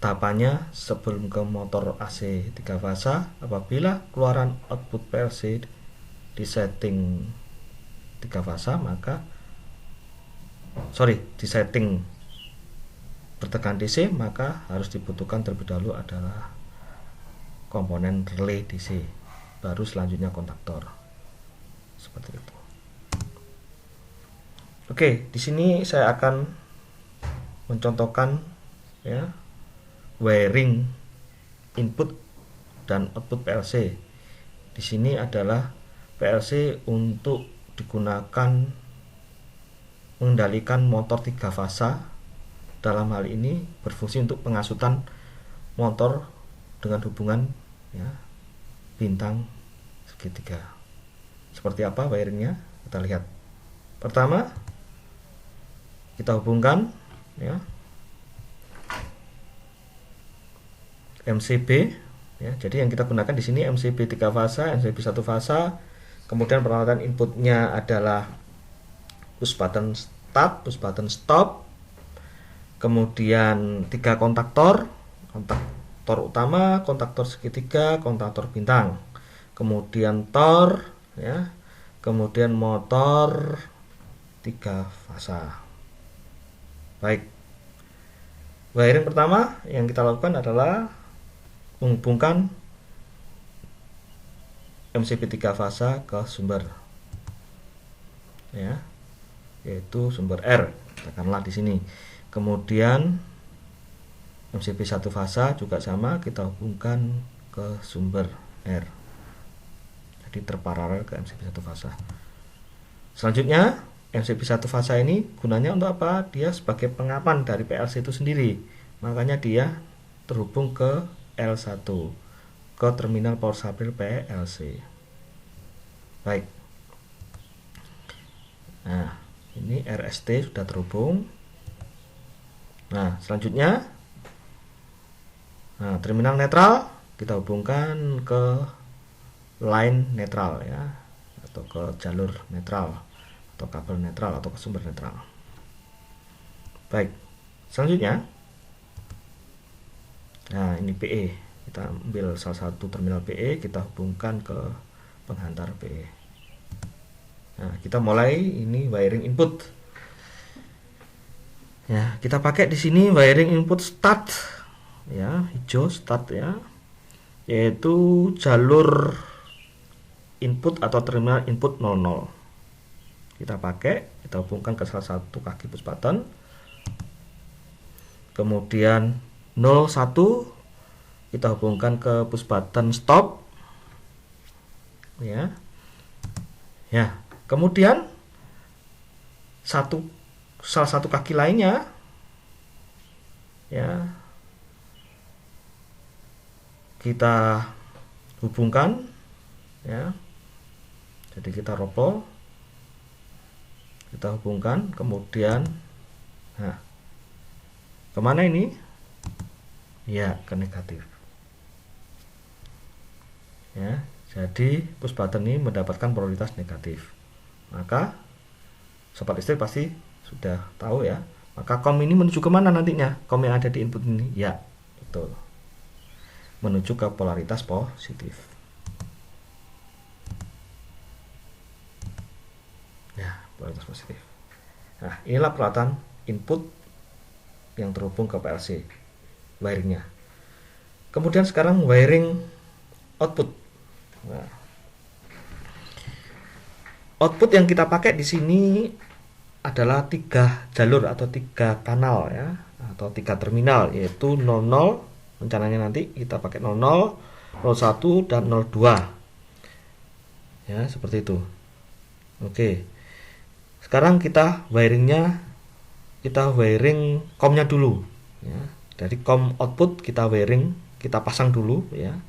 tahapannya sebelum ke motor AC 3 fasa, apabila keluaran output PLC di setting 3 fasa, maka di setting bertegangan DC, maka harus dibutuhkan terlebih dahulu adalah komponen relay DC, baru selanjutnya kontaktor. Seperti itu. Oke, di sini saya akan mencontohkan ya wiring input dan output PLC. Di sini adalah PLC untuk digunakan mengendalikan motor 3 fasa. Dalam hal ini berfungsi untuk pengasutan motor dengan hubungan ya bintang segitiga. Seperti apa wiringnya? Kita lihat. Pertama, kita hubungkan ya MCB ya. Jadi yang kita gunakan di sini MCB 3 fasa, MCB 1 fasa. Kemudian peralatan inputnya adalah push button start, push button stop. Kemudian 3 kontaktor utama, kontaktor segitiga, kontaktor bintang. Kemudian tor ya. Kemudian motor 3 fasa. Baik. Wiring pertama yang kita lakukan adalah menghubungkan MCB 3 fasa ke sumber ya, yaitu sumber R, katakanlah di sini. Kemudian MCB 1 fasa juga sama, kita hubungkan ke sumber R, jadi terparalel ke MCB 1 fasa. Selanjutnya MCB 1 fasa ini gunanya untuk apa? Dia sebagai pengaman dari PLC itu sendiri, makanya dia terhubung ke L1, ke terminal power supply PLC. Baik. Nah, ini RST sudah terhubung. Nah, selanjutnya terminal netral kita hubungkan ke line netral ya, atau ke jalur netral, atau kabel netral, atau ke sumber netral. Baik. Selanjutnya Nah, ini PE. Kita ambil salah satu terminal PE, kita hubungkan ke penghantar PE. Nah, kita mulai ini wiring input. Ya, kita pakai di sini wiring input start. Ya, hijau start ya. Yaitu jalur input atau terminal input 00. Kita pakai, kita hubungkan ke salah satu kaki push button. Kemudian 01 kita hubungkan ke push button stop. Ya. Ya, kemudian salah satu kaki lainnya ya kita hubungkan ya. Jadi kita ropol, kita hubungkan, kemudian nah, kemana ini? Ya, ke negatif. Ya, jadi push button ini mendapatkan prioritas negatif. Maka sobat listrik pasti sudah tahu ya. Maka COM ini menuju kemana nantinya? COM yang ada di input ini, ya betul, menuju ke polaritas positif. Ya, polaritas positif. Nah, inilah peralatan input yang terhubung ke PLC, wiringnya. Kemudian sekarang wiring output. Nah, output yang kita pakai di sini adalah 3 jalur atau 3 kanal ya, atau 3 terminal, yaitu 00, rencananya nanti kita pakai 00, 01 dan 02. Ya, seperti itu. Oke. Sekarang kita wiringnya, kita wiring COM-nya dulu ya. Dari COM output kita wiring, kita pasang dulu ya.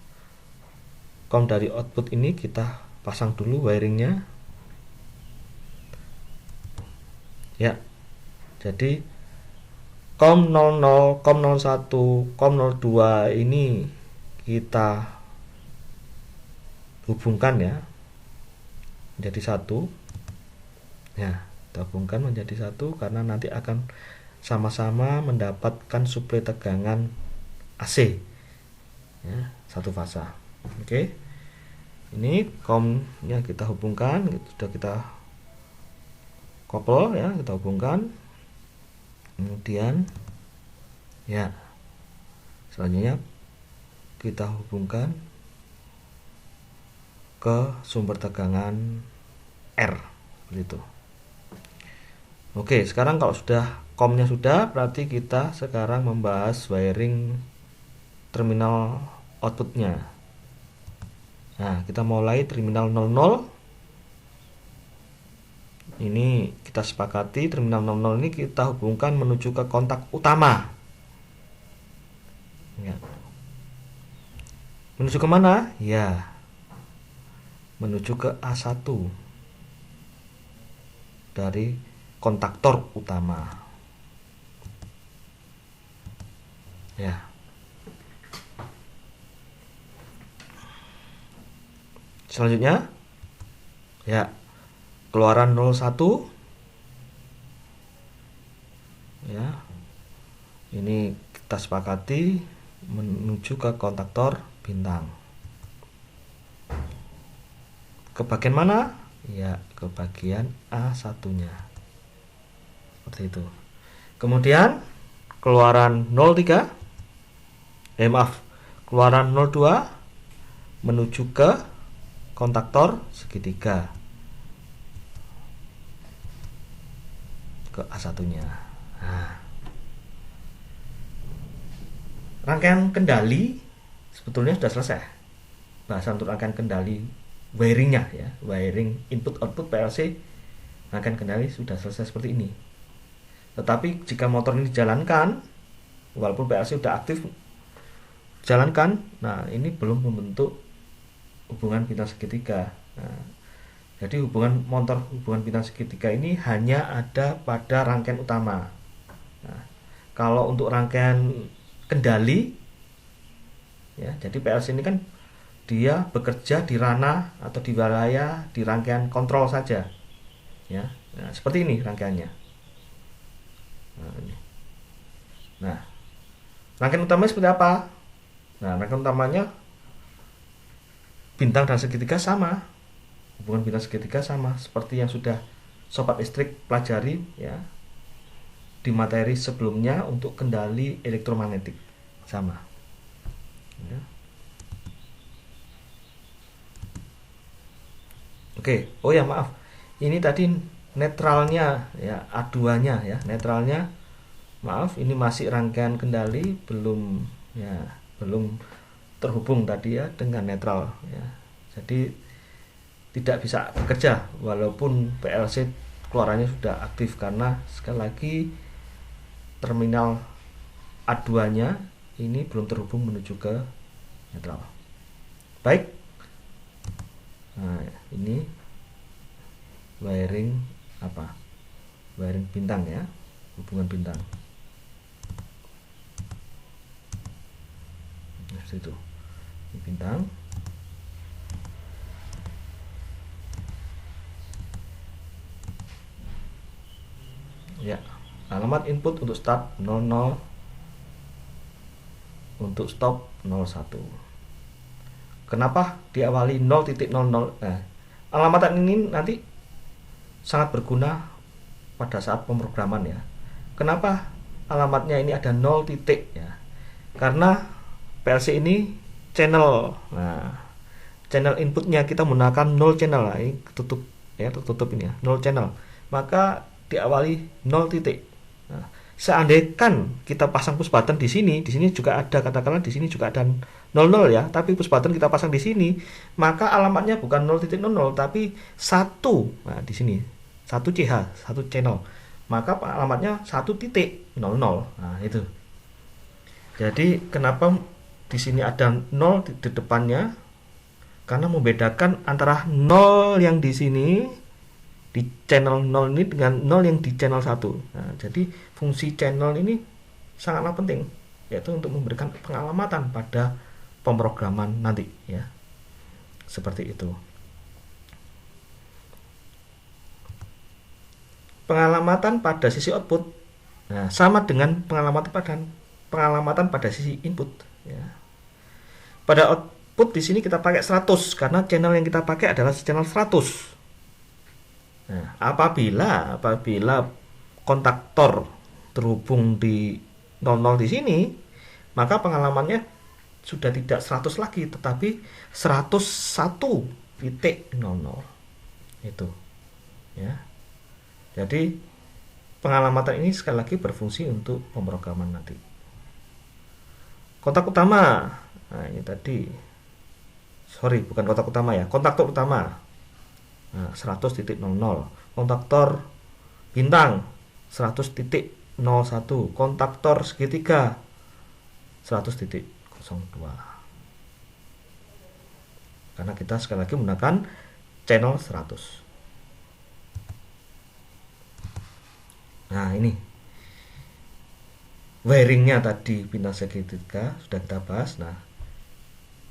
COM dari output ini kita pasang dulu wiringnya ya. Jadi COM 00, COM 01, COM 02 ini kita hubungkan ya menjadi satu ya, kita hubungkan menjadi satu karena nanti akan sama-sama mendapatkan suplai tegangan AC ya, satu fasa. Oke, ini COM nya kita hubungkan, sudah kita couple ya, kita hubungkan. Kemudian ya, selanjutnya kita hubungkan ke sumber tegangan R seperti itu. Oke, sekarang kalau sudah COM-nya sudah, berarti kita sekarang membahas wiring terminal outputnya. Nah, kita mulai terminal 00. Ini kita sepakati terminal 00 ini kita hubungkan menuju ke kontak utama ya. Menuju kemana? Ya, menuju ke A1 dari kontaktor utama ya. Selanjutnya ya, keluaran 01 ya, ini kita sepakati menuju ke kontaktor bintang. Ke bagian mana? Ya, ke bagian A1 nya seperti itu. Kemudian keluaran 03 keluaran 02 menuju ke kontaktor segitiga ke A1 nya. Nah, rangkaian kendali sebetulnya sudah selesai. Bahasan untuk rangkaian kendali wiringnya ya, wiring input output PLC, rangkaian kendali sudah selesai seperti ini. Tetapi jika motor ini dijalankan, walaupun PLC sudah aktif jalankan, nah ini belum membentuk hubungan bintang segitiga. Nah, jadi hubungan bintang segitiga ini hanya ada pada rangkaian utama. Nah, kalau untuk rangkaian kendali ya, jadi PLC ini kan dia bekerja di ranah atau di wilayah di rangkaian kontrol saja ya. Nah, seperti ini rangkaiannya. Nah, rangkaian utama seperti apa? Nah, rangkaian utamanya bintang dan segitiga sama. Hubungan bintang segitiga sama seperti yang sudah sobat listrik pelajari ya di materi sebelumnya untuk kendali elektromagnetik. Sama. Ya. Oke, oh ya maaf. Ini tadi netralnya ya, A2-nya ya, netralnya. Maaf, ini masih rangkaian kendali, belum ya, belum terhubung tadi ya dengan netral ya. Jadi tidak bisa bekerja walaupun PLC keluarannya sudah aktif karena sekali lagi terminal A2-nya ini belum terhubung menuju ke netral. Baik. Nah, ini wiring apa? Wiring bintang ya, hubungan bintang. Nah, itu. Ini bintang. Ya, alamat input untuk start 00, untuk stop 01. Kenapa diawali 0.00? Nah, alamatan ini nanti sangat berguna pada saat pemrograman ya. Kenapa alamatnya ini ada 0 titik ya? Karena PLC ini channel. Nah, channel inputnya kita menggunakan 0 channel. Nah, ini tutup ya, tertutup ini ya, 0 channel. Maka diawali 0 titik. Nah, seandainya kita pasang push button di sini juga ada, katakanlah di sini juga ada 00 ya, tapi push button kita pasang di sini, maka alamatnya bukan 0.00 tapi 1. Nah, di sini 1 CH, 1 channel. Maka alamatnya 1.00. Nah, itu. Jadi kenapa di sini ada 0 di depannya? Karena membedakan antara 0 yang di sini di channel 0 ini dengan 0 yang di channel 1. Nah, jadi fungsi channel ini sangatlah penting, yaitu untuk memberikan pengalamatan pada pemrograman nanti ya. Seperti itu. Pengalamatan pada sisi output. Nah, sama dengan pengalamatan pada sisi input ya. Pada output di sini kita pakai 100 karena channel yang kita pakai adalah channel 100. Nah, apabila kontaktor terhubung di 00 di sini, maka pengalamannya sudah tidak 100 lagi, tetapi 101.00. Itu. Ya. Jadi pengalamatan ini sekali lagi berfungsi untuk pemrograman nanti. Kontak utama. Nah, ini tadi. Sorry, bukan kontak utama ya, kontaktor utama. Nah, 100.00. Kontaktor bintang 100.01. Kontaktor segitiga 100.02. Karena kita sekali lagi menggunakan channel 100. Nah, ini wiringnya tadi bintang segitiga sudah kita bahas. Nah,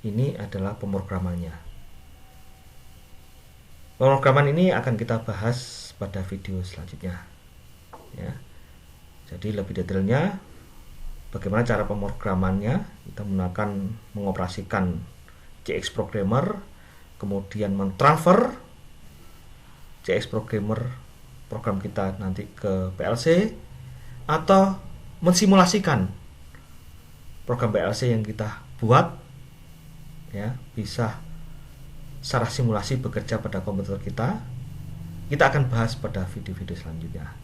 ini adalah pemrogramannya. Pemrograman ini akan kita bahas pada video selanjutnya ya. Jadi lebih detailnya bagaimana cara pemrogramannya, kita mengoperasikan CX Programmer, kemudian mentransfer CX Programmer program kita nanti ke PLC, atau mensimulasikan program PLC yang kita buat ya, bisa secara simulasi bekerja pada komputer kita. Kita akan bahas pada video-video selanjutnya.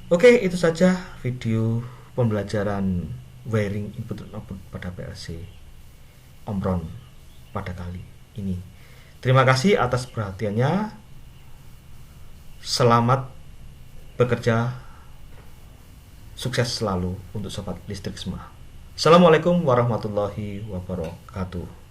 Oke, itu saja video pembelajaran wiring input dan output pada PLC Omron pada kali ini. Terima kasih atas perhatiannya. Selamat bekerja. Sukses selalu untuk sobat listrik semua. Assalamualaikum warahmatullahi wabarakatuh.